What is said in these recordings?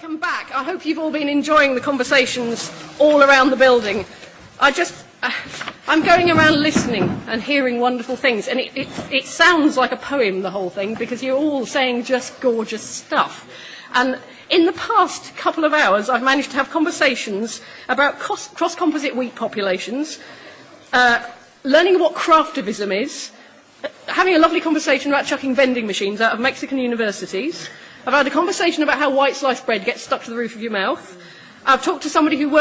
Welcome back. I hope you've all been enjoying the conversations all around the building. I'm going around listening and hearing wonderful things, and it sounds like a poem, the whole thing, because you're all saying just gorgeous stuff. And in the past couple of hours, I've managed to have conversations about cross-composite wheat populations, learning what craftivism is, having a lovely conversation about chucking vending machines out of Mexican universities. I've had a conversation about how white sliced bread gets stuck to the roof of your mouth. I've talked to somebody who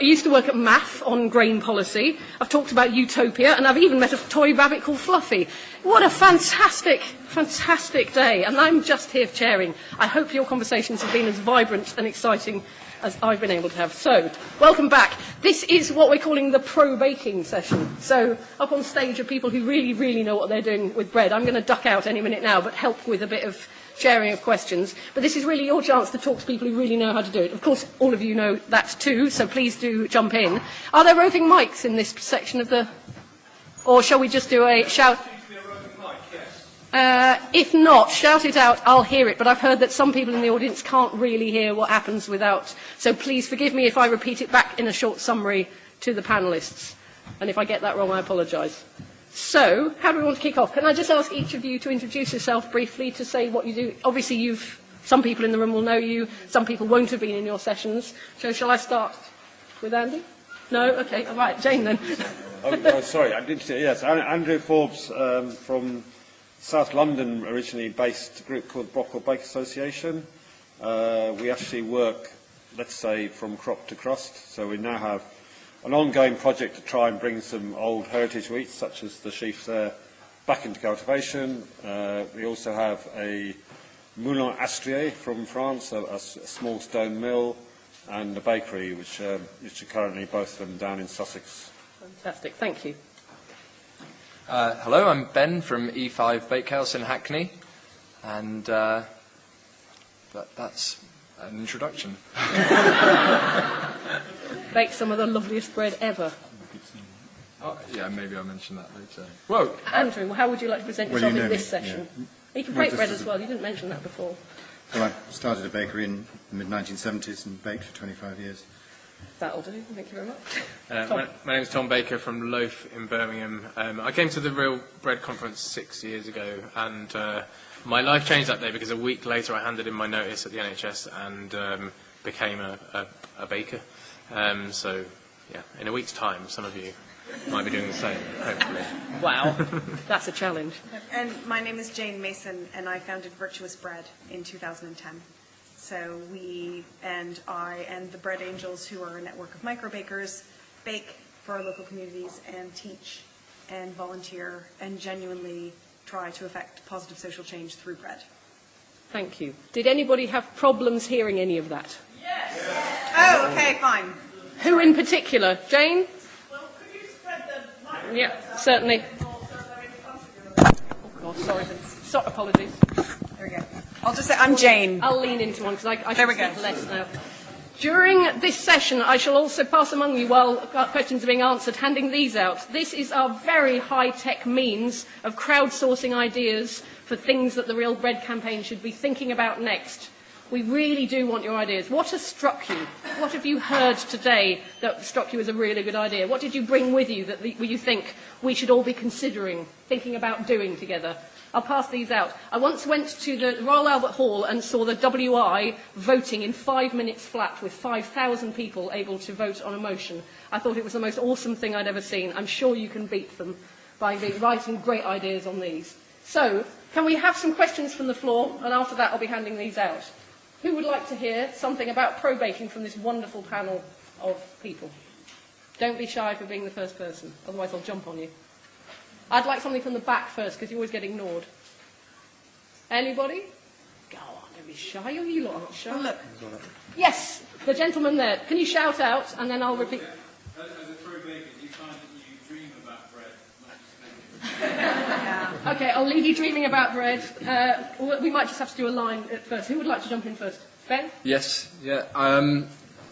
used to work at MAF on grain policy. I've talked about utopia, and I've even met a toy rabbit called Fluffy. What a fantastic, fantastic day, and I'm just here chairing. I hope your conversations have been as vibrant and exciting as I've been able to have. So, welcome back. This is what we're calling the pro-baking session. So, up on stage are people who really, really know what they're doing with bread. I'm going to duck out any minute now, but help with a bit of sharing of questions. But this is really your chance to talk to people who really know how to do it. Of course, all of you know that too, so please do jump in. Are there roving mics in this section of the... Or shall we just do a shout... If not, shout it out, I'll hear it, but I've heard that some people in the audience can't really hear what happens without, so please forgive me if I repeat it back in a short summary to the panellists, and if I get that wrong, I apologise. So, how do we want to kick off? Can I just ask each of you to introduce yourself briefly, to say what you do? Obviously, some people in the room will know you, some people won't have been in your sessions, so shall I start with Andy? No? Okay, all right, Jane then. Sorry, I did say, yes, Andrew Forbes from South London, originally based group called Brockwell Bakehouse Association. We actually work, let's say, from crop to crust. So we now have an ongoing project to try and bring some old heritage wheats, such as the sheafs there, back into cultivation. We also have a moulin astrier from France, a small stone mill, and a bakery, which are currently both of them down in Sussex. Fantastic, thank you. Hello, I'm Ben from E5 Bakehouse in Hackney, and that's an introduction. Bake some of the loveliest bread ever. Oh, yeah, maybe I'll mention that later. Whoa! Andrew, how would you like to present yourself in this session? Yeah. You can bake bread as well, you didn't mention that before. Well, I started a bakery in the mid-1970s and baked for 25 years. That'll do. Thank you very much. My name is Tom Baker from Loaf in Birmingham. I came to the Real Bread Conference 6 years ago, and my life changed that day because a week later I handed in my notice at the NHS and became a baker. So, yeah, in a week's time, some of you might be doing the same, hopefully. Wow, that's a challenge. And my name is Jane Mason, and I founded Virtuous Bread in 2010. So we and I and the Bread Angels, who are a network of micro-bakers, bake for our local communities and teach and volunteer and genuinely try to affect positive social change through bread. Thank you. Did anybody have problems hearing any of that? Yes. Oh, okay, fine. Who in particular? Jane? Well, could you spread the microphone? Yeah, certainly. Oh, God, sorry. Apologies. There we go. I'll just say I'm Jane. I'll lean into one because I there should we go. speak less now. During this session, I shall also pass among you, while questions are being answered, handing these out. This is our very high-tech means of crowdsourcing ideas for things that the Real Bread campaign should be thinking about next. We really do want your ideas. What has struck you? What have you heard today that struck you as a really good idea? What did you bring with you that you think we should all be considering, thinking about doing together? I'll pass these out. I once went to the Royal Albert Hall and saw the WI voting in 5 minutes flat with 5,000 people able to vote on a motion. I thought it was the most awesome thing I'd ever seen. I'm sure you can beat them by writing great ideas on these. So, can we have some questions from the floor? And after that, I'll be handing these out. Who would like to hear something about pro-baking from this wonderful panel of people? Don't be shy for being the first person, otherwise I'll jump on you. I'd like something from the back first, because you always get ignored. Anybody? Go on, don't be shy. You lot aren't shy. Oh, look. Yes, the gentleman there. Can you shout out, and then I'll repeat. As a pro-baker, do you find that you dream about bread, not just make it? Okay, I'll leave you dreaming about bread. We might just have to do a line at first. Who would like to jump in first? Ben? Yes, yeah.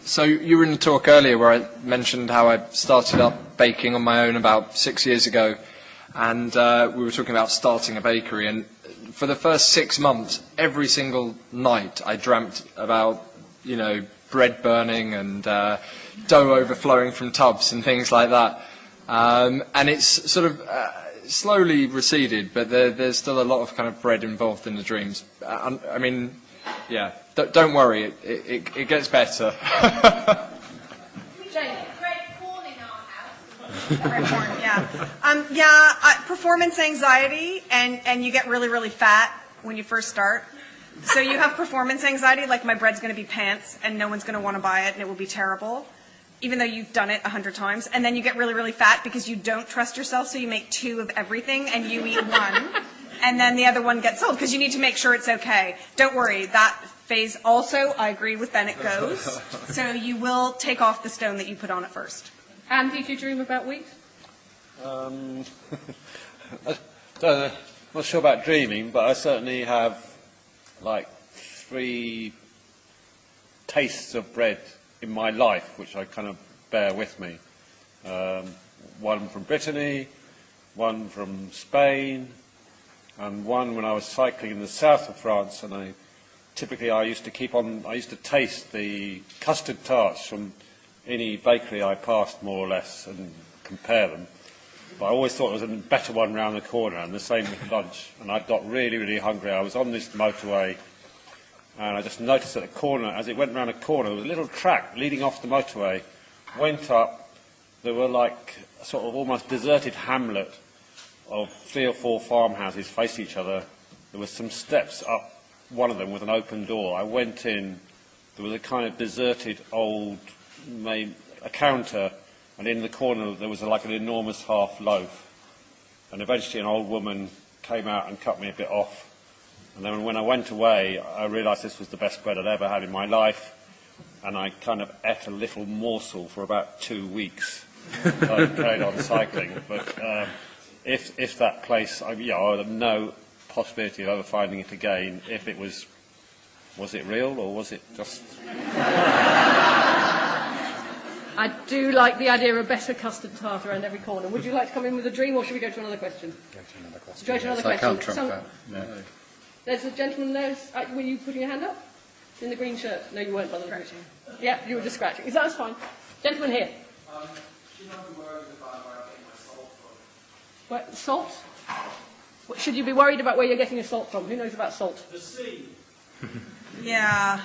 So you were in the talk earlier where I mentioned how I started up baking on my own about 6 years ago, and we were talking about starting a bakery, and for the first 6 months, every single night I dreamt about bread burning and dough overflowing from tubs and things like that. And it's sort of slowly receded, but there's still a lot of kind of bread involved in the dreams. I mean, yeah, don't worry, it gets better. Performance anxiety, and you get really, really fat when you first start. So you have performance anxiety, like my bread's going to be pants, and no one's going to want to buy it, and it will be terrible, even though you've done it 100 times. And then you get really, really fat because you don't trust yourself, so you make 2 of everything, and you eat 1, and then the other one gets sold, because you need to make sure it's okay. Don't worry, that phase also, I agree with Ben, it goes. So you will take off the stone that you put on at first. Andy, do you dream about wheat? Not sure about dreaming, but I certainly have like 3 tastes of bread in my life, which I kind of bear with me. One from Brittany, one from Spain, and one when I was cycling in the south of France, and I used to taste the custard tarts from any bakery I passed, more or less, and compare them. But I always thought there was a better one round the corner, and the same with lunch. And I got really, really hungry. I was on this motorway, and I just noticed at the corner, as it went round a corner, there was a little track leading off the motorway, went up. There were like a sort of almost deserted hamlet of 3 or 4 farmhouses facing each other. There were some steps up one of them with an open door. I went in. There was a kind of deserted old a counter, and in the corner there was like an enormous half loaf. And eventually an old woman came out and cut me a bit off. And then when I went away, I realised this was the best bread I'd ever had in my life. And I kind of ate a little morsel for about 2 weeks. So I carried on cycling. But if that place, I have no possibility of ever finding it again. If it was it real or was it just... I do like the idea of a better custard tart around every corner. Would you like to come in with a dream, or should we go to another question? Go to another question. Go to another Yes, question. I can't trump that. No. There's a gentleman there. Were you putting your hand up? In the green shirt? No, you weren't, by the way. Yeah, you were just scratching. That's fine. Gentleman here. Should I be worried about where I'm getting my salt from? Where, salt? Should you be worried about where you're getting your salt from? Who knows about salt? The sea. Yeah.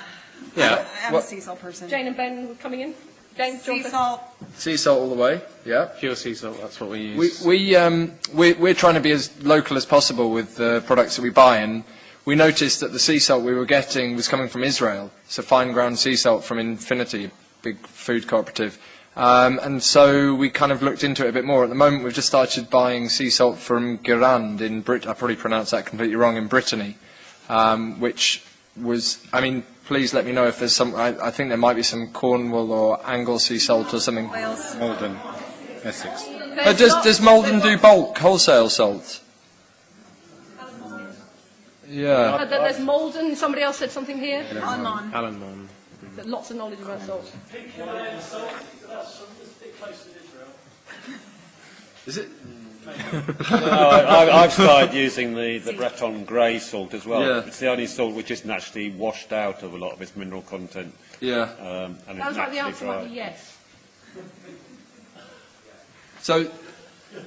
Yeah. I'm a sea salt person. Jane and Ben coming in. Jane, Sea salt. Sea salt all the way, yeah. Pure sea salt, that's what we use. We're trying to be as local as possible with the products that we buy, and we noticed that the sea salt we were getting was coming from Israel. So fine ground sea salt from Infinity, a big food cooperative. And so we kind of looked into it a bit more. At the moment, we've just started buying sea salt from Gerand in I probably pronounced that completely wrong, in Brittany, which was, I mean, please let me know if there's some, I think there might be some Cornwall or Anglesey salt or something. Malden, Essex. Does Malden do bulk wholesale salt? Yeah. There's Malden. Somebody else said something here. Alan Mon. Lots of knowledge about salt. Himalayan salt, that's a bit close to Israel. Is it? I've started using the Breton grey salt as well. Yeah. It's the only salt which isn't actually washed out of a lot of its mineral content. Yeah. And Sounds it's like the naturally answer dry. might be yes. So,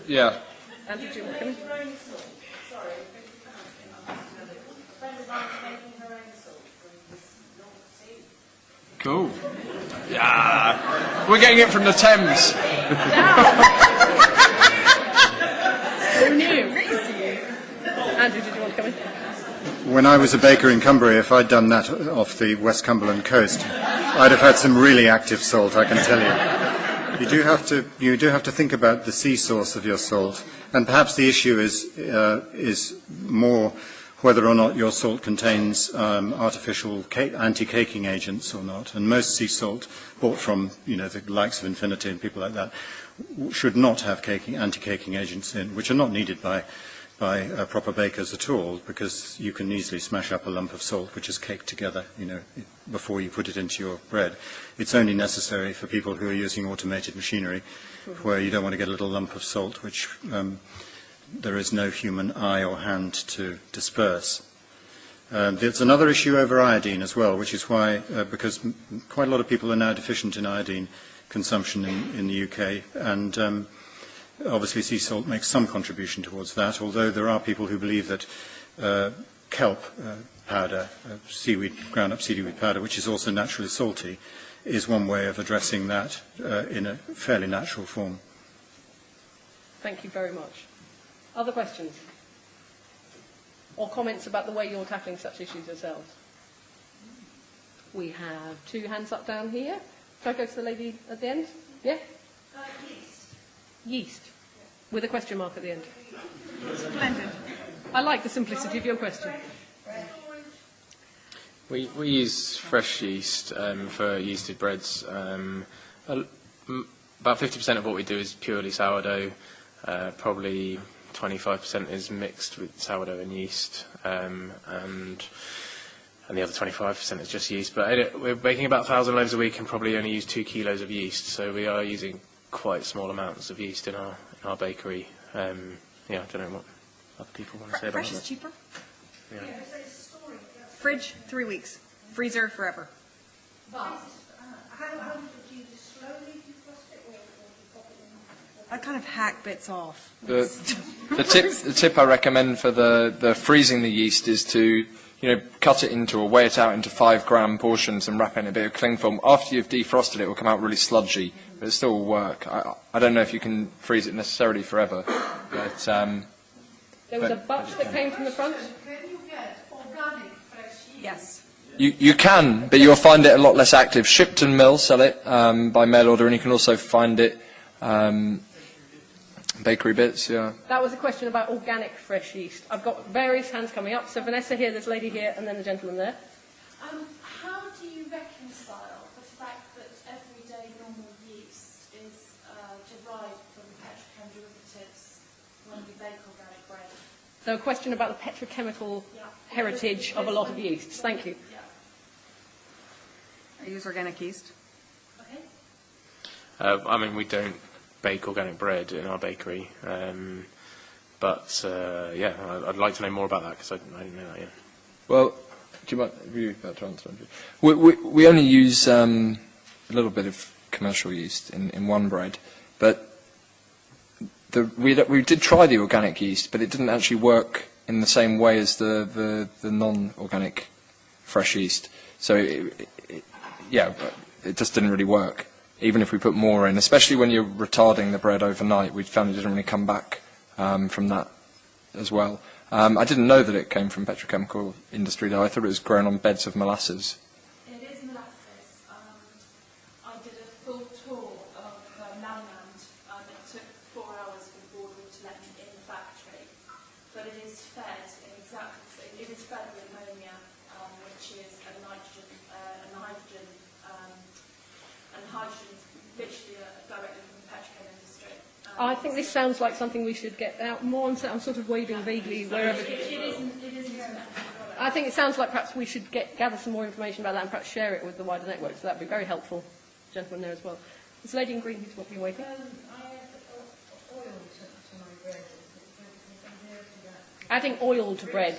yeah. Andrew, do you want to come in? Cool. Yeah. We're getting it from the Thames. Who knew? Andrew, did you want to come in? When I was a baker in Cumbria, if I'd done that off the West Cumberland coast, I'd have had some really active salt, I can tell you. You do have to think about the sea source of your salt, and perhaps the issue is more whether or not your salt contains artificial anti-caking agents or not. And most sea salt bought from, the likes of Infinity and people like that should not have anti-caking agents in, which are not needed by proper bakers at all, because you can easily smash up a lump of salt which is caked together, before you put it into your bread. It's only necessary for people who are using automated machinery, where you don't want to get a little lump of salt which there is no human eye or hand to disperse. There's another issue over iodine as well, which is why, because quite a lot of people are now deficient in iodine consumption in the UK, and obviously sea salt makes some contribution towards that, although there are people who believe that kelp powder, ground-up seaweed powder, which is also naturally salty, is one way of addressing that in a fairly natural form. Thank you very much. Other questions? Or comments about the way you're tackling such issues yourselves? We have 2 hands up down here. Shall I go to the lady at the end? Yeah? Yeast. Yeast. With a question mark at the end. Splendid. I like the simplicity of your question. We use fresh yeast for yeasted breads. About 50% of what we do is purely sourdough. Probably 25% is mixed with sourdough and yeast, and the other 25% is just yeast. But we're baking about 1,000 loaves a week and probably only use 2 kilos of yeast, so we are using quite small amounts of yeast in our bakery. Yeah, I don't know what other people want to say about that. Fresh is cheaper. Yeah. Fridge, 3 weeks. Freezer, forever. I kind of hack bits off. The tip I recommend for the freezing the yeast is to cut it into or weigh it out into 5-gram portions and wrap it in a bit of cling film. After you've defrosted it, it will come out really sludgy, but it still will work. I don't know if you can freeze it necessarily forever, but There was a butch that came from the front. Can you get organic fresh yeast? Yes. you can, but you'll find it a lot less active. Shipton Mill sell it by mail order, and you can also find it bakery bits. Yeah. That was a question about organic fresh yeast. I've got various hands coming up. So Vanessa here, this lady here, and then the gentleman there. How do you reconcile the fact that everyday normal yeast is derived from petrochem derivatives when you bake organic bread? So a question about the petrochemical heritage of a lot of yeasts. Thank you. Yeah. I use organic yeast. Okay. I mean, we don't bake organic bread in our bakery, but yeah, I'd like to know more about that because I didn't know that yet. Well, do you mind? Were you about to answer, Andrew? We only use a little bit of commercial yeast in one bread, but we did try the organic yeast, but it didn't actually work in the same way as the non-organic fresh yeast. So it just didn't really work. Even if we put more in, especially when you're retarding the bread overnight, we found it didn't really come back from that as well. I didn't know that it came from petrochemical industry, though. I thought it was grown on beds of molasses. It is molasses. I did a full tour of Mackinnon. It took 4 hours for the boardroom to let me in the factory. But it is fed in exactly the same. It is fed with ammonia, which is a hydrogen, and hydrogen is literally directly from the petrochem industry. I think this sounds like something we should get out more on. I'm sort of waving vaguely wherever. It isn't. I think it sounds like perhaps we should gather some more information about that and perhaps share it with the wider network. So that would be very helpful. Gentleman there as well. This lady in green who's been waiting. I add oil to my bread. Adding oil to bread.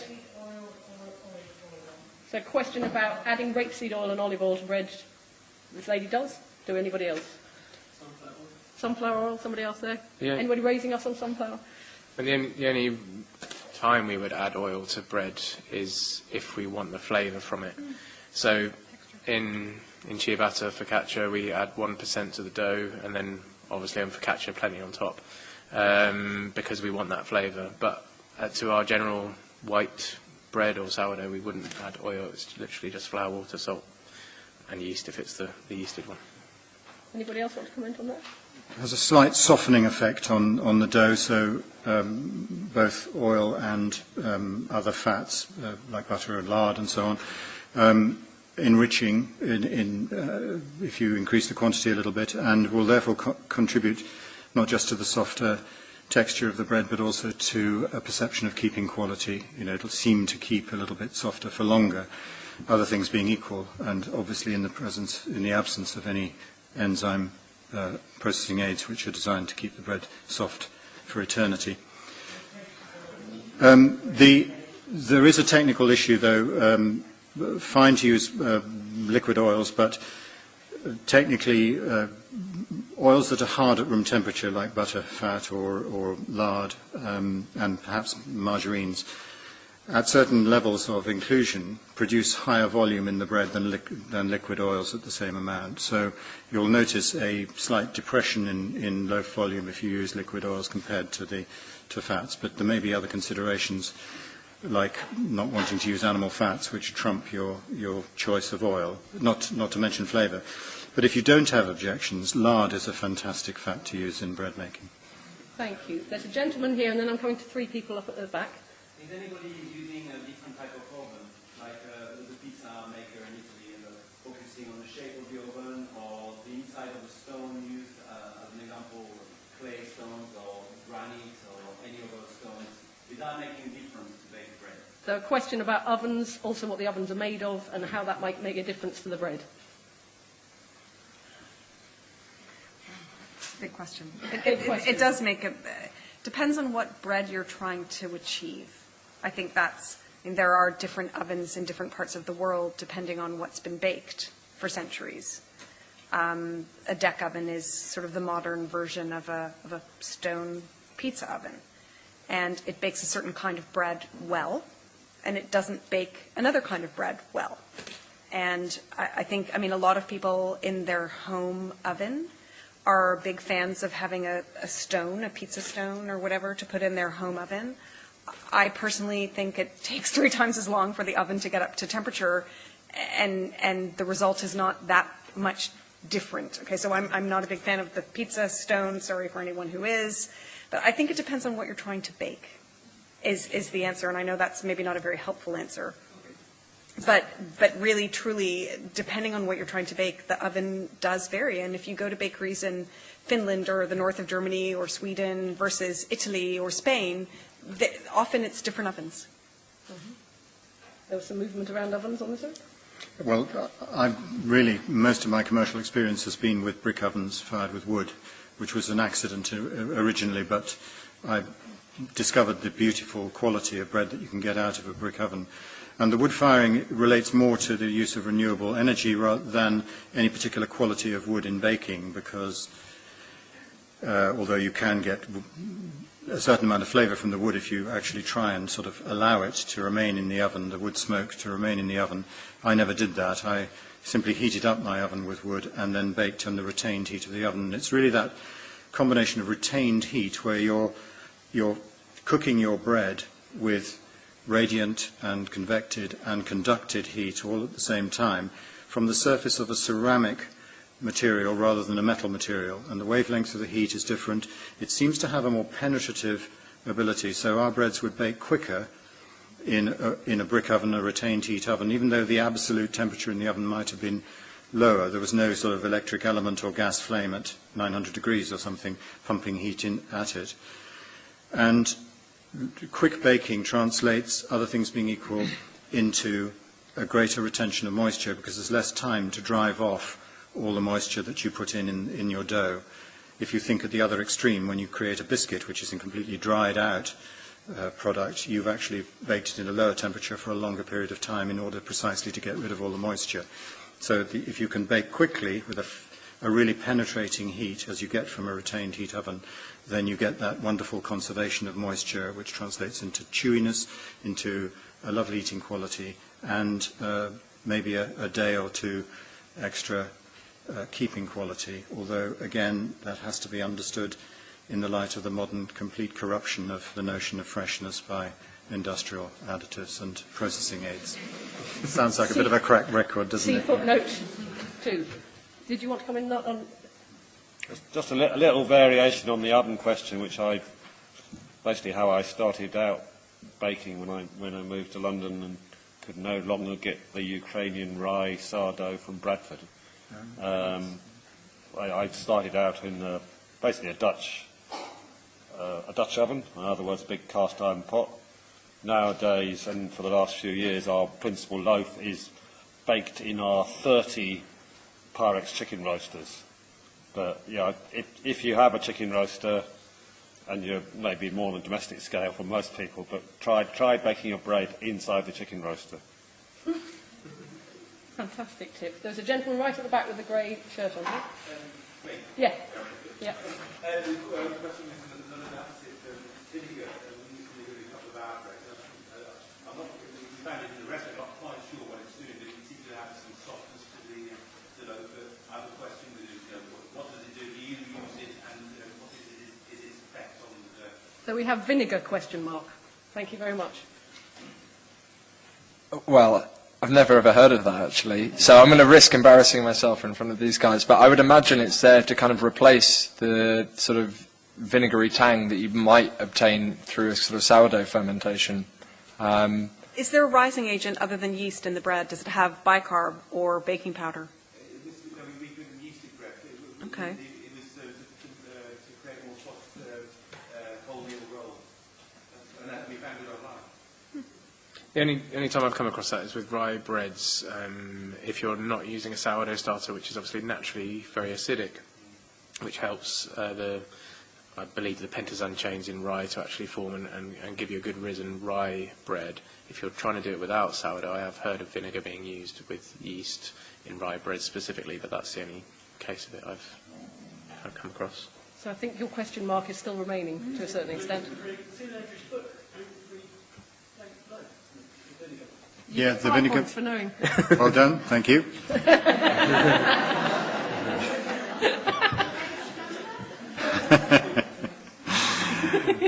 So a question about adding rapeseed oil and olive oil to bread. This lady does. Do anybody else? Sunflower oil, somebody else there? Yeah. Anybody raising us on sunflower? And the only time we would add oil to bread is if we want the flavour from it. So in ciabatta, focaccia, we add 1% to the dough, and then obviously on focaccia plenty on top, because we want that flavour. But to our general white bread or sourdough, we wouldn't add oil. It's literally just flour, water, salt, and yeast if it's the yeasted one. Anybody else want to comment on that? It has a slight softening effect on the dough, so both oil and other fats, like butter and lard and so on, enriching if you increase the quantity a little bit, and will therefore contribute not just to the softer texture of the bread, but also to a perception of keeping quality. It'll seem to keep a little bit softer for longer, other things being equal, and obviously in the absence of any enzyme processing aids which are designed to keep the bread soft for eternity. The There is a technical issue, though. Fine to use liquid oils, but technically oils that are hard at room temperature, like butter, fat, or lard, and perhaps margarines, at certain levels of inclusion, produce higher volume in the bread than liquid oils at the same amount. So you'll notice a slight depression in loaf volume if you use liquid oils compared to fats. But there may be other considerations, like not wanting to use animal fats, which trump your choice of oil, not to mention flavour. But if you don't have objections, lard is a fantastic fat to use in bread making. Thank you. There's a gentleman here, and then I'm coming to 3 people up at the back. Is anybody using a different type of oven, like the pizza maker in Italy, and focusing on the shape of the oven or the inside of the stone used, as an example, clay stones or granite or any of those stones, without making a difference to bake bread? So a question about ovens, also what the ovens are made of, and how that might make a difference to the bread. Big question. Big question. It does make a... Depends on what bread you're trying to achieve. I think there are different ovens in different parts of the world depending on what's been baked for centuries. A deck oven is sort of the modern version of a stone pizza oven. And it bakes a certain kind of bread well, and it doesn't bake another kind of bread well. And I mean, a lot of people in their home oven are big fans of having a stone, a pizza stone or whatever, to put in their home oven. I personally think it takes 3 times as long for the oven to get up to temperature, and the result is not that much different. Okay, so I'm not a big fan of the pizza stone, sorry for anyone who is, but I think it depends on what you're trying to bake, is the answer, and I know that's maybe not a very helpful answer. But really, truly, depending on what you're trying to bake, the oven does vary. And if you go to bakeries in Finland or the north of Germany or Sweden versus Italy or Spain, often it's different ovens. Mm-hmm. There was some movement around ovens on this one? Well, most of my commercial experience has been with brick ovens fired with wood, which was an accident originally, but I discovered the beautiful quality of bread that you can get out of a brick oven. And the wood firing relates more to the use of renewable energy rather than any particular quality of wood in baking, because although you can get a certain amount of flavour from the wood if you actually try and sort of allow it to remain in the oven, the wood smoke to remain in the oven. I never did that. I simply heated up my oven with wood and then baked on the retained heat of the oven. And it's really that combination of retained heat where you're cooking your bread with radiant and convected and conducted heat all at the same time from the surface of a ceramic material rather than a metal material, and the wavelength of the heat is different. It seems to have a more penetrative ability, so our breads would bake quicker in a brick oven, a retained heat oven, even though the absolute temperature in the oven might have been lower. There was no sort of electric element or gas flame at 900 degrees or something pumping heat in at it. And quick baking translates, other things being equal, into a greater retention of moisture because there's less time to drive off all the moisture that you put in your dough. If you think at the other extreme, when you create a biscuit, which is a completely dried out product, you've actually baked it in a lower temperature for a longer period of time in order precisely to get rid of all the moisture. So if you can bake quickly with a really penetrating heat, as you get from a retained heat oven, then you get that wonderful conservation of moisture, which translates into chewiness, into a lovely eating quality, and maybe a day or two extra keeping quality, although, again, that has to be understood in the light of the modern complete corruption of the notion of freshness by industrial additives and processing aids. Sounds like a bit of a crack record, doesn't it? Footnote 2. Did you want to come in on... Just a little variation on the oven question, which basically how I started out baking when I moved to London and could no longer get the Ukrainian rye sourdough from Bradford. I started out in basically a Dutch oven, in other words, a big cast iron pot. Nowadays, and for the last few years, our principal loaf is baked in our 30 Pyrex chicken roasters. But yeah, if you have a chicken roaster, and you're maybe more on a domestic scale for most people, but try baking your bread inside the chicken roaster. Fantastic tip. There's a gentleman right at the back with a grey shirt on. Yeah. Yeah. The question is vinegar. We used to do a couple of our bread. I'm not, we found it in the recipe. I'm not quite sure what it's doing, but it seems to have some softness to the loaf. I have a question with it. What does it do? Do you use it, and what is its effect on the... So we have vinegar question mark. Thank you very much. Well, I've never ever heard of that, actually. So I'm going to risk embarrassing myself in front of these guys. But I would imagine it's there to kind of replace the sort of vinegary tang that you might obtain through a sort of sourdough fermentation. Is there a rising agent other than yeast in the bread? Does it have bicarb or baking powder? We put yeasted bread. Okay. It was to create more soft wholemeal roll. And that we found it online. The only time I've come across that is with rye breads. If you're not using a sourdough starter, which is obviously naturally very acidic, which helps I believe the pentazan chains in rye to actually form and give you a good risen rye bread. If you're trying to do it without sourdough, I have heard of vinegar being used with yeast in rye bread specifically, but that's the only case of it I've come across. So I think your question mark is still remaining to a certain extent. Yeah, the 5 vinegar. points for knowing. Well done, thank you.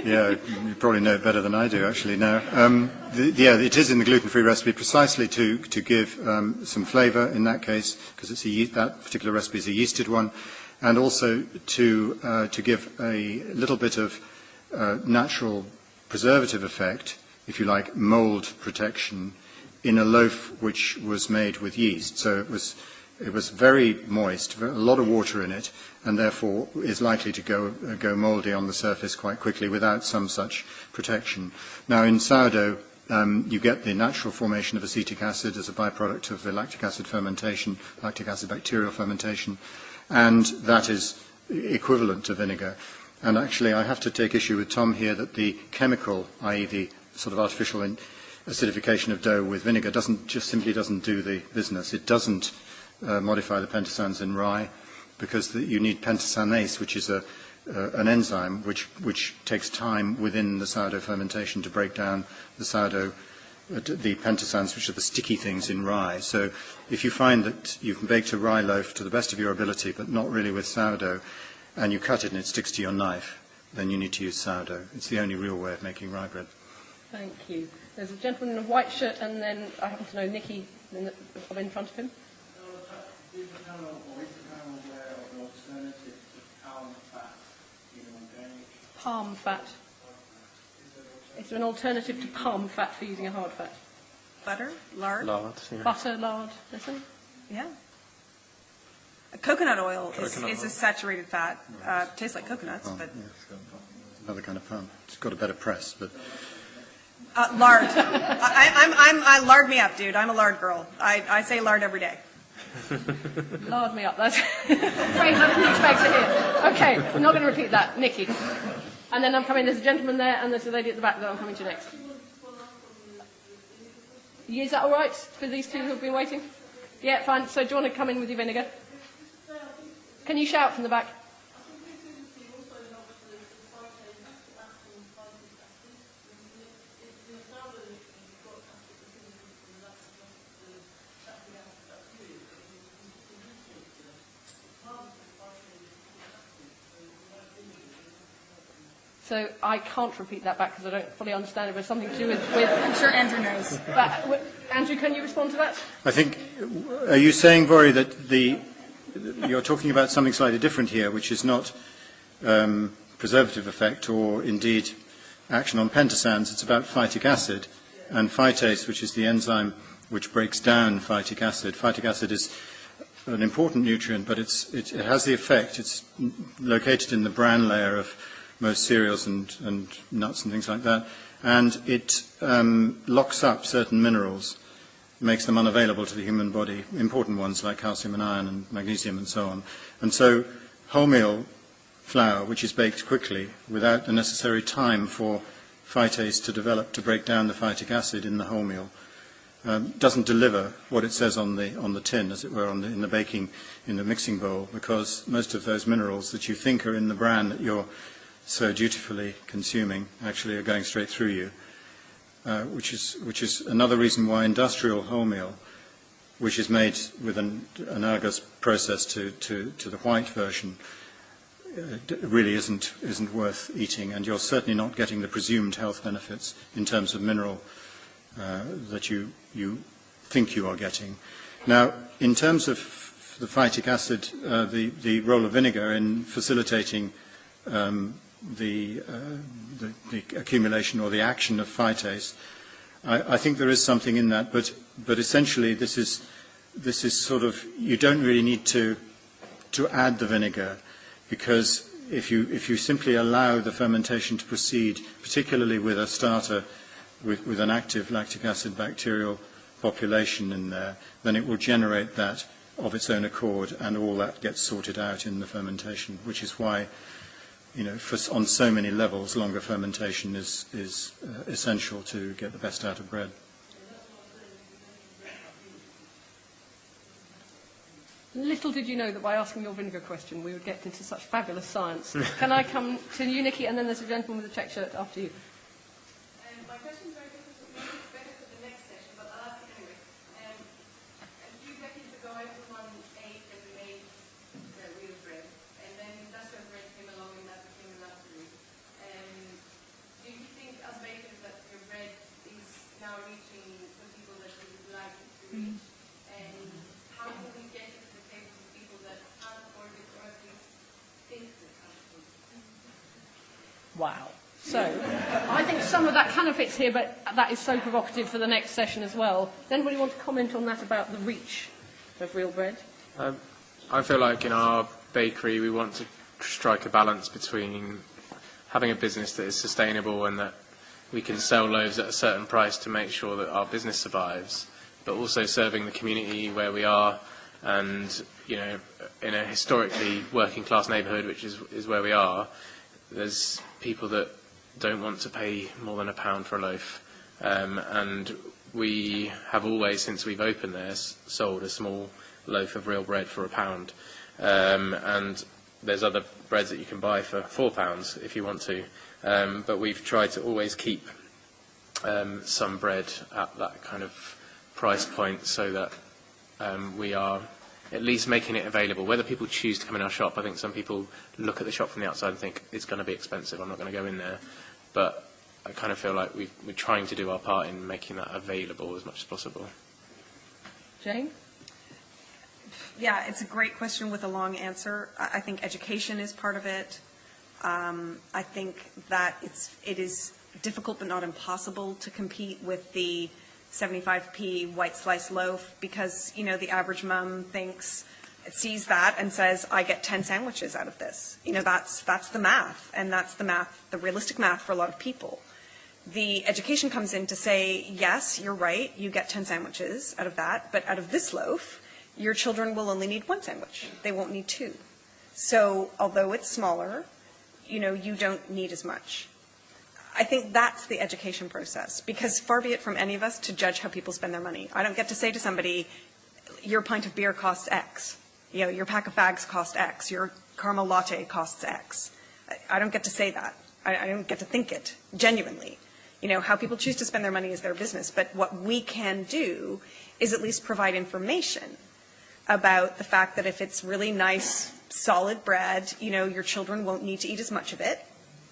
Yeah, you probably know it better than I do, actually, now. Yeah, it is in the gluten-free recipe precisely to give some flavour in that case, because that particular recipe is a yeasted one, and also to give a little bit of natural preservative effect, if you like, mould protection, in a loaf which was made with yeast. So it was very moist, a lot of water in it, and therefore is likely to go mouldy on the surface quite quickly without some such protection. Now in sourdough, you get the natural formation of acetic acid as a byproduct of the lactic acid fermentation, lactic acid bacterial fermentation, and that is equivalent to vinegar. And actually I have to take issue with Tom here that the chemical, i.e. the sort of artificial acidification of dough with vinegar simply doesn't do the business. It doesn't modify the pentasans in rye, because you need pentasanase, which is an enzyme which takes time within the sourdough fermentation to break down the sourdough, the pentasans, which are the sticky things in rye. So if you find that you've baked a rye loaf to the best of your ability, but not really with sourdough, and you cut it and it sticks to your knife, then you need to use sourdough. It's the only real way of making rye bread. Thank you. There's a gentleman in a white shirt, and then I happen to know Nikki in front of him. Palm fat. Is there an alternative to palm fat for using a hard fat? Butter? Lard? Lard, yeah. Butter, lard, listen. Yeah. Coconut oil is a saturated fat. Tastes like coconuts, but... Yeah, it's got another kind of palm. It's got a better press, but... Lard. I lard me up, dude. I'm a lard girl. I say lard every day. Lard me up. That's a phrase I didn't expect to hear. Okay, I'm not going to repeat that. Nikki. And then I'm coming, there's a gentleman there, and there's a lady at the back that I'm coming to next. Is that all right for these two who have been waiting? Yeah, fine. So do you want to come in with your vinegar? Can you shout from the back? So I can't repeat that back because I don't fully understand it, but it's something to do with... I'm sure Andrew knows. But, Andrew, can you respond to that? I think, are you saying, Vori, that you're talking about something slightly different here, which is not preservative effect or indeed action on pentasans. It's about phytic acid and phytase, which is the enzyme which breaks down phytic acid. Phytic acid is an important nutrient, but it has the effect. It's located in the bran layer of most cereals and nuts and things like that, and it locks up certain minerals, makes them unavailable to the human body, important ones like calcium and iron and magnesium and so on. And so wholemeal flour, which is baked quickly without the necessary time for phytase to develop to break down the phytic acid in the wholemeal, doesn't deliver what it says on the tin, as it were, in the mixing bowl, because most of those minerals that you think are in the bran that you're so dutifully consuming actually are going straight through you, which is another reason why industrial wholemeal, which is made with an analogous process to the white version, really isn't worth eating, and you're certainly not getting the presumed health benefits in terms of mineral that you think you are getting. Now, in terms of the phytic acid, the role of vinegar in facilitating the accumulation or the action of phytase, I think there is something in that, but essentially this is sort of, you don't really need to add the vinegar, because if you simply allow the fermentation to proceed, particularly with a starter with an active lactic acid bacterial population in there, then it will generate that of its own accord, and all that gets sorted out in the fermentation, which is why, on so many levels, longer fermentation is essential to get the best out of bread. Little did you know that by asking your vinegar question, we would get into such fabulous science. Can I come to you, Nikki, and then there's a gentleman with a check shirt after you. My question is very different, so maybe it's better for the next session, but I'll ask it anyway. A few decades ago, everyone ate and made real bread, and then industrial bread came along and that became a luxury. Do you think, as bakers, that your bread is now reaching the people that you would like it to reach? And how can we get it to the table of people that can't afford it, or at least think they can't afford it? Wow. So, I think some of that kind of fits here, but that is so provocative for the next session as well. Does anybody want to comment on that about the reach of real bread? I feel like in our bakery we want to strike a balance between having a business that is sustainable and that we can sell loaves at a certain price to make sure that our business survives, but also serving the community where we are, and in a historically working class neighbourhood, which is where we are, there's people that don't want to pay more than £1 for a loaf, and we have always, since we've opened there, sold a small loaf of real bread for £1, and there's other breads that you can buy for £4 if you want to, but we've tried to always keep some bread at that kind of price point, so that we are at least making it available. Whether people choose to come in our shop, I think some people look at the shop from the outside and think it's going to be expensive, I'm not going to go in there. But I kind of feel like we're trying to do our part in making that available as much as possible. Jane? Yeah, it's a great question with a long answer. I think education is part of it. I think that it is difficult but not impossible to compete with the 75p white slice loaf, because, the average mum sees that and says, I get 10 sandwiches out of this. That's the math, and that's the realistic math for a lot of people. The education comes in to say, yes, you're right, you get 10 sandwiches out of that, but out of this loaf, your children will only need 1 sandwich. They won't need 2. So although it's smaller, you don't need as much. I think that's the education process, because far be it from any of us to judge how people spend their money. I don't get to say to somebody, your pint of beer costs X, your pack of fags cost X, your caramel latte costs X. I don't get to say that. I don't get to think it, genuinely. How people choose to spend their money is their business, but what we can do is at least provide information about the fact that if it's really nice, solid bread, your children won't need to eat as much of it,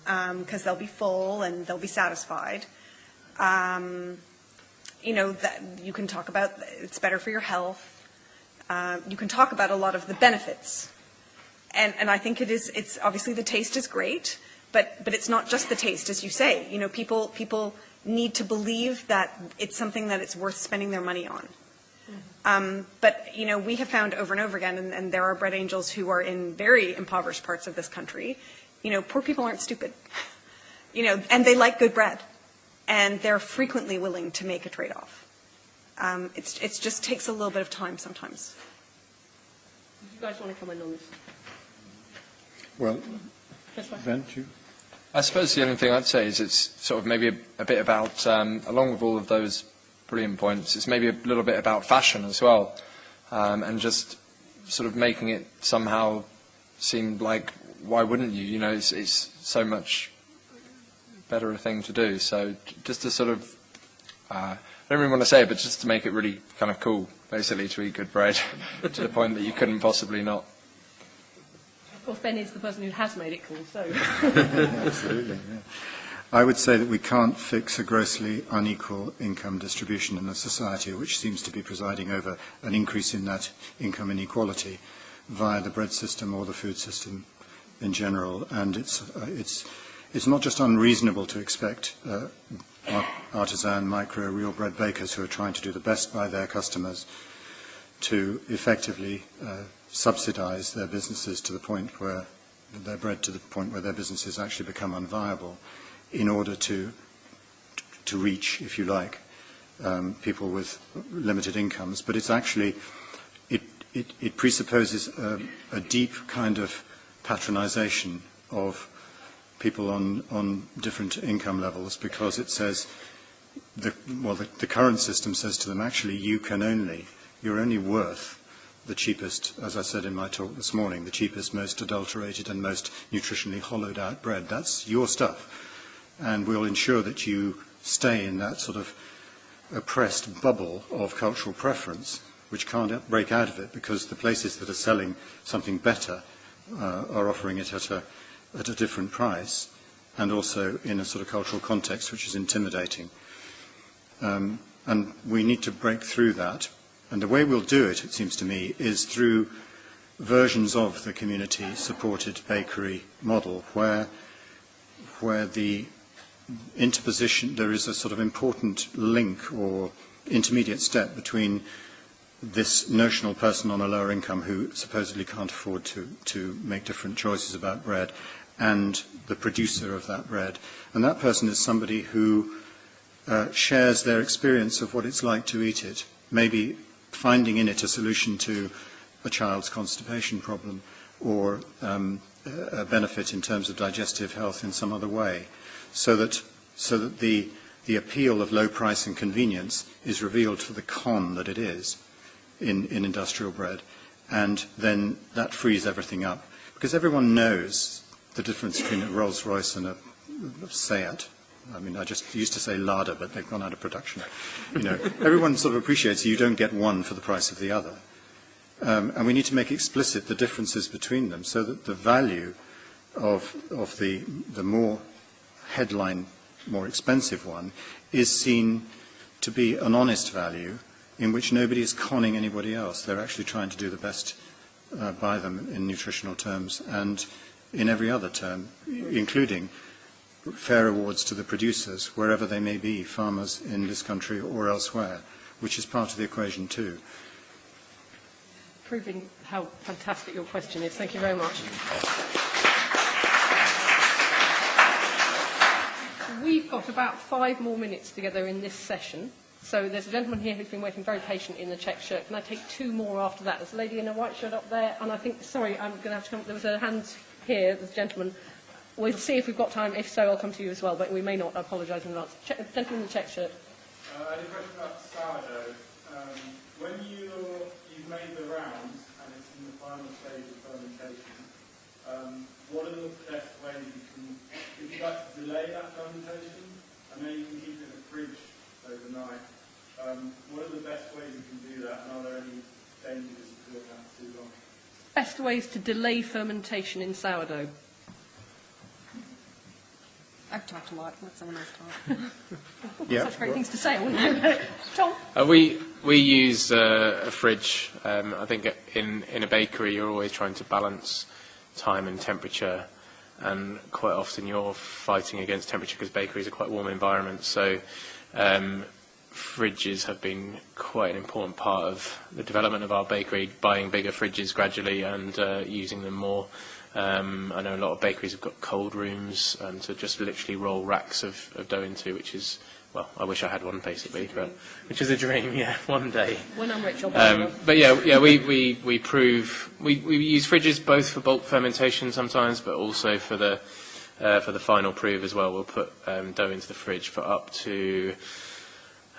because they'll be full and they'll be satisfied. That you can talk about it's better for your health. You can talk about a lot of the benefits. And I think it's obviously the taste is great, but it's not just the taste, as you say. People need to believe that it's something that it's worth spending their money on. But we have found over and over again, and there are bread angels who are in very impoverished parts of this country, poor people aren't stupid, and they like good bread, and they're frequently willing to make a trade-off. It just takes a little bit of time sometimes. Do you guys want to comment on this? Well, Ben, do you? I suppose the only thing I'd say is it's sort of maybe a bit about, along with all of those brilliant points, it's maybe a little bit about fashion as well, and just sort of making it somehow seem like, why wouldn't you? You know, it's so much better a thing to do. So just to sort of, I don't really want to say it, but just to make it really kind of cool, basically, to eat good bread to the point that you couldn't possibly not. Of course, Ben is the person who has made it cool, so. Absolutely, yeah. I would say that we can't fix a grossly unequal income distribution in a society which seems to be presiding over an increase in that income inequality via the bread system or the food system in general. And it's not just unreasonable to expect artisan, micro, real bread bakers who are trying to do the best by their customers to effectively subsidize their businesses to the point where their bread to the point where their businesses actually become unviable in order to reach, if you like, people with limited incomes. But it's actually, it presupposes a deep kind of patronization of people on different income levels, because it says, the current system says to them, actually, you're only worth the cheapest, as I said in my talk this morning, the cheapest, most adulterated and most nutritionally hollowed out bread. That's your stuff. And we'll ensure that you stay in that sort of oppressed bubble of cultural preference, which can't break out of it, because the places that are selling something better are offering it at a different price, and also in a sort of cultural context which is intimidating. And we need to break through that. And the way we'll do it, it seems to me, is through versions of the community-supported bakery model, where the interposition, there is a sort of important link or intermediate step between this notional person on a lower income who supposedly can't afford to make different choices about bread, and the producer of that bread. And that person is somebody who shares their experience of what it's like to eat it, maybe finding in it a solution to a child's constipation problem, or a benefit in terms of digestive health in some other way, so that the appeal of low price and convenience is revealed for the con that it is in industrial bread, and then that frees everything up, because everyone knows the difference between a Rolls-Royce and a Seat. I mean, I just used to say Lada, but they've gone out of production. You know, everyone sort of appreciates you don't get one for the price of the other. And we need to make explicit the differences between them, so that the value of the more headline, more expensive one is seen to be an honest value in which nobody is conning anybody else. They're actually trying to do the best by them in nutritional terms and in every other term, including fair rewards to the producers, wherever they may be, farmers in this country or elsewhere, which is part of the equation too. Proving how fantastic your question is. Thank you very much. We've got about 5 more minutes together in this session. So there's a gentleman here who's been waiting very patient in the check shirt. Can I take 2 more after that? There's a lady in a white shirt up there, and I think, sorry, I'm going to have to come. There was a hand here, there's a gentleman. We'll see if we've got time. If so, I'll come to you as well, but we may not. I apologise in advance. Gentleman in the check shirt. I had a question about sourdough. When you've made the rounds and it's in the final stage of fermentation, what are the best ways you can, if you'd like to delay that fermentation, I know you can keep it in the fridge overnight, what are the best ways you can do that, and are there any dangers of doing that too long? Best ways to delay fermentation in sourdough. I've talked a lot. Let someone else talk. Yeah. Such great things to say, wouldn't you? Tom? We use a fridge. I think in a bakery you're always trying to balance time and temperature, and quite often you're fighting against temperature because bakeries are quite warm environments. So fridges have been quite an important part of the development of our bakery, buying bigger fridges gradually and using them more. I know a lot of bakeries have got cold rooms to just literally roll racks of dough into, which is well, I wish I had one basically, but which is a dream, yeah, one day. When I'm rich, I'll buy one. But yeah, we use fridges both for bulk fermentation sometimes, but also for the final prove as well. We'll put dough into the fridge for up to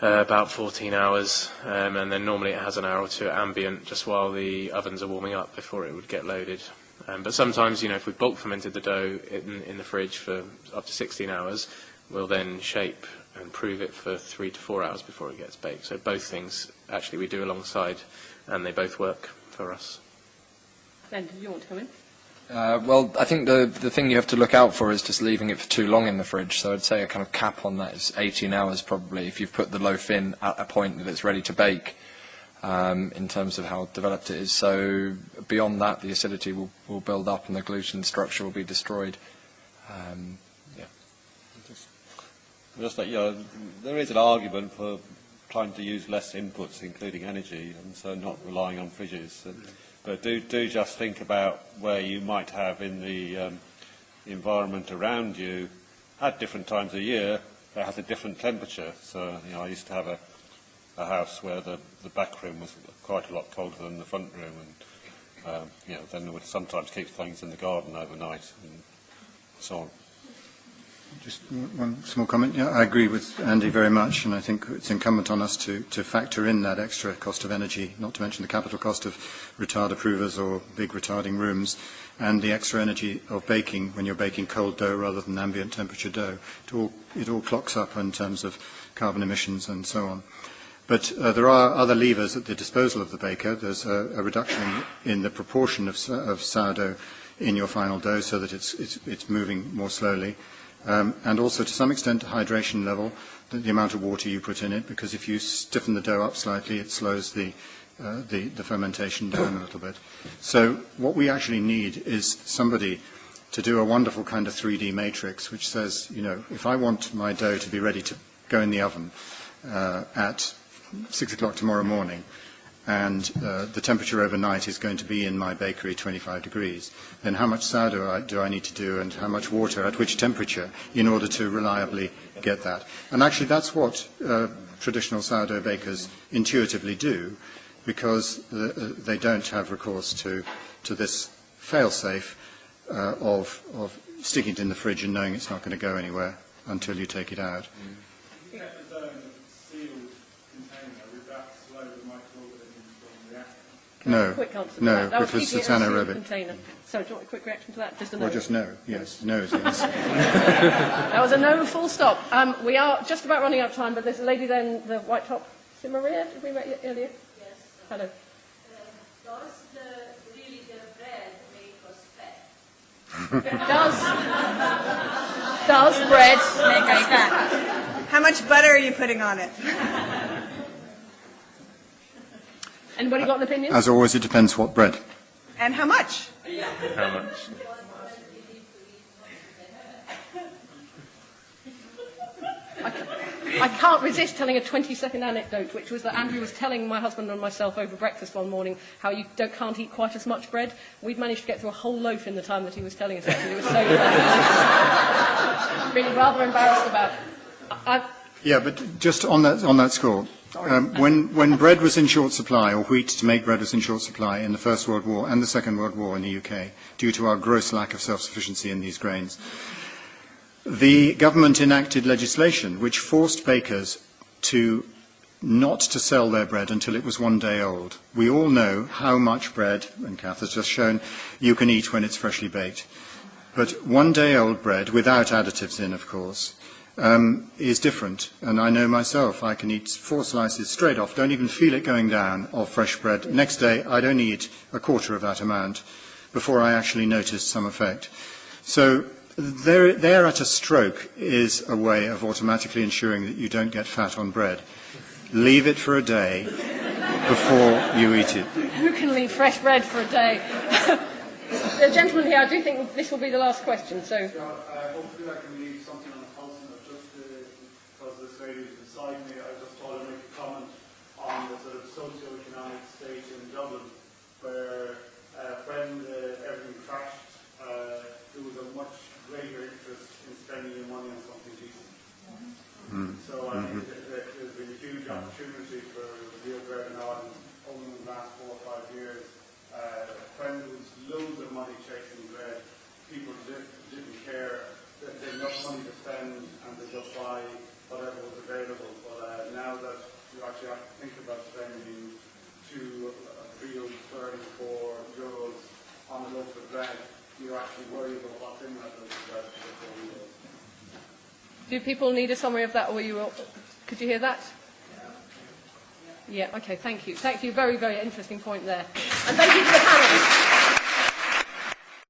about 14 hours, and then normally it has an hour or two ambient just while the ovens are warming up before it would get loaded. But sometimes, if we bulk fermented the dough in the fridge for up to 16 hours, we'll then shape and prove it for 3 to 4 hours before it gets baked. So both things actually we do alongside, and they both work for us. Ben, did you want to come in? Well, I think the thing you have to look out for is just leaving it for too long in the fridge. So I'd say a kind of cap on that is 18 hours probably, if you've put the loaf in at a point that it's ready to bake, in terms of how developed it is. So beyond that, the acidity will build up and the gluten structure will be destroyed. Just that, there is an argument for trying to use less inputs, including energy, and so not relying on fridges. But do just think about where you might have in the environment around you at different times of year that has a different temperature. So, I used to have a house where the back room was quite a lot colder than the front room, and then they would sometimes keep things in the garden overnight and so on. Just one small comment. Yeah, I agree with Andy very much, and I think it's incumbent on us to factor in that extra cost of energy, not to mention the capital cost of retard approvers or big retarding rooms, and the extra energy of baking when you're baking cold dough rather than ambient temperature dough. It all clocks up in terms of carbon emissions and so on. But there are other levers at the disposal of the baker. There's a reduction in the proportion of sourdough in your final dough so that it's moving more slowly. And also, to some extent, hydration level, the amount of water you put in it, because if you stiffen the dough up slightly, it slows the fermentation down a little bit. So what we actually need is somebody to do a wonderful kind of 3D matrix, which says, if I want my dough to be ready to go in the oven at 6 o'clock tomorrow morning, and the temperature overnight is going to be in my bakery 25 degrees, then how much sourdough do I need to do and how much water at which temperature in order to reliably get that? And actually that's what traditional sourdough bakers intuitively do, because they don't have recourse to this fail-safe of sticking it in the fridge and knowing it's not going to go anywhere until you take it out. No, because it's anaerobic. Container. So do you want a quick reaction to that? Just a no? Well, just no. Yes, no is yes. That was a no, full stop. We are just about running out of time, but there's a lady there in the white top. Is it Maria? Did we meet you earlier? Yes. Hello. Does the bread make us fat? Does bread make us fat? How much butter are you putting on it? Anybody got an opinion? As always, it depends what bread. And how much? How much? I can't resist telling a 20-second anecdote, which was that Andrew was telling my husband and myself over breakfast one morning how you can't eat quite as much bread. We'd managed to get through a whole loaf in the time that he was telling us that. It was so really rather embarrassed about. Yeah, but just on that score, when bread was in short supply, or wheat to make bread was in short supply in the First World War and the Second World War in the UK, due to our gross lack of self-sufficiency in these grains, the government enacted legislation which forced bakers not to sell their bread until it was 1 day old. We all know how much bread, and Kath has just shown, you can eat when it's freshly baked. But 1 day old bread, without additives in, of course, is different. And I know myself, I can eat 4 slices straight off, don't even feel it going down, of fresh bread. Next day, I'd only eat a quarter of that amount before I actually noticed some effect. So there at a stroke is a way of automatically ensuring that you don't get fat on bread. Leave it for a day before you eat it. Who can leave fresh bread for a day? The gentleman here, I do think this will be the last question. So hopefully I can leave something on the house note, just because this lady was beside me. I just thought I'd make a comment on the sort of socio-economic state in Dublin, where when everything crashed, there was a much greater interest in spending your money on something decent. So I bread, you actually worry about what's in that loaf of bread before you will. Do people need a summary of that, or could you hear that? Yeah, okay, thank you. Thank you, very, very interesting point there. And thank you to the panel.